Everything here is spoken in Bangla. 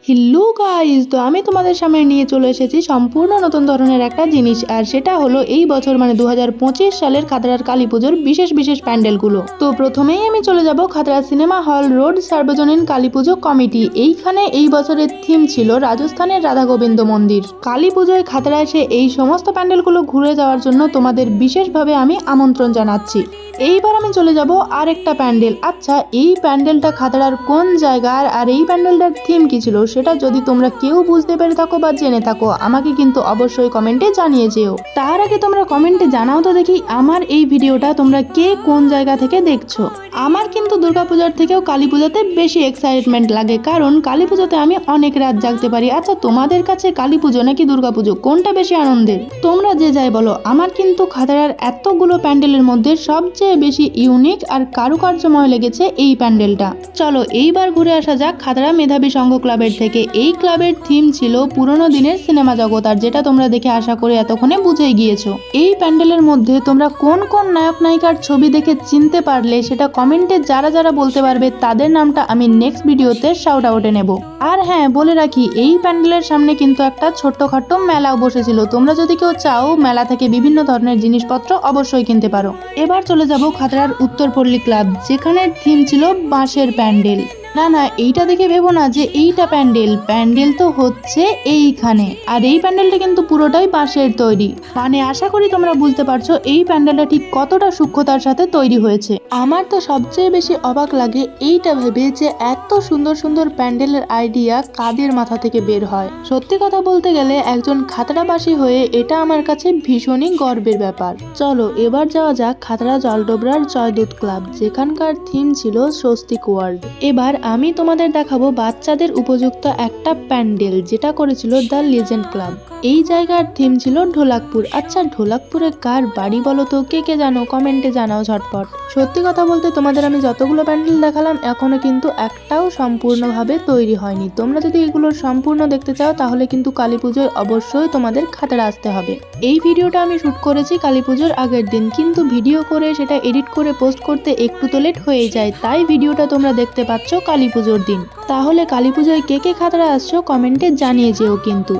হ্যালো গাইস, তো আমি তোমাদের সামনে নিয়ে চলে এসেছি সম্পূর্ণ নতুন ধরনের একটা জিনিস, আর সেটা হলো এই বছর মানে 2025 সালের খাতড়ার কালী পুজোর বিশেষ বিশেষ প্যান্ডেলগুলো। তো প্রথমেই আমি চলে যাব খাতড়া সিনেমা হল রোড সার্বজনীন কালী পুজো কমিটি। এইখানে এই বছরের থিম ছিল রাজস্থানের রাধা গোবিন্দ মন্দির। কালী পুজোয় খাতড়া এসে এই সমস্ত প্যান্ডেলগুলো ঘুরে যাওয়ার জন্য তোমাদের বিশেষভাবে আমি আমন্ত্রণ জানাচ্ছি। এইবার আমি চলে যাব আরেকটা প্যান্ডেল। আচ্ছা, এই প্যান্ডেলটা খাতড়ার কোন জায়গার আর এই প্যান্ডেলটার থিম কি ছিল সেটা যদি তোমরা কেউ বুঝতে পেরে থাকো বা জেনে থাকো, আমাকে কিন্তু অবশ্যই কমেন্টে জানিয়ে যেও। তার আগে তোমরা কমেন্টে জানাও তো দেখি আমার এই ভিডিওটা তোমরা কে কোন জায়গা থেকে দেখছো। আমার কিন্তু দুর্গাপূজার থেকেও কালী পূজাতে বেশি এক্সাইটমেন্ট লাগে, কারণ কালী পুজোতে আমি অনেক রাত জাগতে পারি। আচ্ছা, তোমাদের কাছে কালী পুজো নাকি দুর্গাপুজো কোনটা বেশি আনন্দের? তোমরা যে যাই বলো, আমার কিন্তু খাতড়ার এতগুলো প্যান্ডেলের মধ্যে সবচেয়ে বেশি ইউনিক আর কারুকার্যময় লেগেছে এই প্যান্ডেলটা। চলো এইবার ঘুরে আসা যাক খাতড়া মেধাবী সংঘ ক্লাবের থেকে। এই ক্লাবের থিম ছিল পুরনো দিনের সিনেমা জগৎ, আর যেটা তোমরা দেখে আশা করে এতক্ষণে বুঝেই গিয়েছো। এই প্যান্ডেলের মধ্যে তোমরা কোন কোন নায়ক নায়িকার ছবি দেখে চিনতে পারলে সেটা কমেন্টে যারা যারা বলতে পারবে তাদের নামটা আমি নেক্সট ভিডিওতে শাউট আউটে নেব। আর হ্যাঁ, বলে রাখি এই প্যান্ডেলের সামনে কিন্তু একটা ছোট্টখাট্টো মেলাও বসেছিল। তোমরা যদি কেউ চাও মেলা থেকে বিভিন্ন ধরনের জিনিসপত্র অবশ্যই কিনতে পারো। এবার চলে যাব খাতড়ার উত্তরপল্লী ক্লাব, যেখানে থিম ছিল বাঁশের প্যান্ডেল। না না, এইটা দেখে ভেবো না যে এইটা প্যান্ডেল। প্যান্ডেল তো হচ্ছে এইখানে, আর এই প্যান্ডেলটা কিন্তু পুরোটাই বাঁশের তৈরি। মানে আশা করি তোমরা বুঝতে পারছো এই প্যান্ডেলটা ঠিক কতটা সূক্ষ্মতার সাথে তৈরি হয়েছে। আমার তো সবচেয়ে বেশি অবাক লাগে এইটা ভেবে যে এত সুন্দর সুন্দর প্যান্ডেলের আইডিয়া কাদের মাথা থেকে বের হয়। সত্যি কথা বলতে গেলে একজন খাতড়াবাসী হয়ে এটা আমার কাছে ভীষণই গর্বের ব্যাপার। চলো এবার যাওয়া যাক খাতড়া জলডোবরার জয়দূত ক্লাব, যেখানকার থিম ছিল স্বস্তিক ওয়ার্ল্ড। এবার আমি তোমাদের দেখাবো বাচ্চাদের উপযুক্ত একটা প্যান্ডেল, যেটা করেছিল দ্য লিজেন্ড ক্লাব। এই জায়গার থিম ছিল ঢোলাকপুর। আচ্ছা, ঢোলাকপুরে কার বাড়ি বলো তো? কে কে জানো কমেন্টে জানাও ঝটপট। সত্যি কথা বলতে তোমাদের আমি যতগুলো প্যান্ডেল দেখালাম এখনো কিন্তু একটাও সম্পূর্ণভাবে তৈরি হয়নি। তোমরা যদি এগুলোর সম্পূর্ণ দেখতে চাও তাহলে কিন্তু কালী পুজোয় অবশ্যই তোমাদের খাতড়া আসতে হবে। এই ভিডিওটা আমি শুট করেছি কালী পুজোর আগের দিন, কিন্তু ভিডিও করে সেটা এডিট করে পোস্ট করতে একটু তো লেট হয়ে যায়, তাই ভিডিওটা তোমরা দেখতে পাচ্ছ কালী পুজোর দিন। তাহলে কালী পুজোয় কে কে খাতড়া আসছো কমেন্টে জানিয়ে যেও কিন্তু।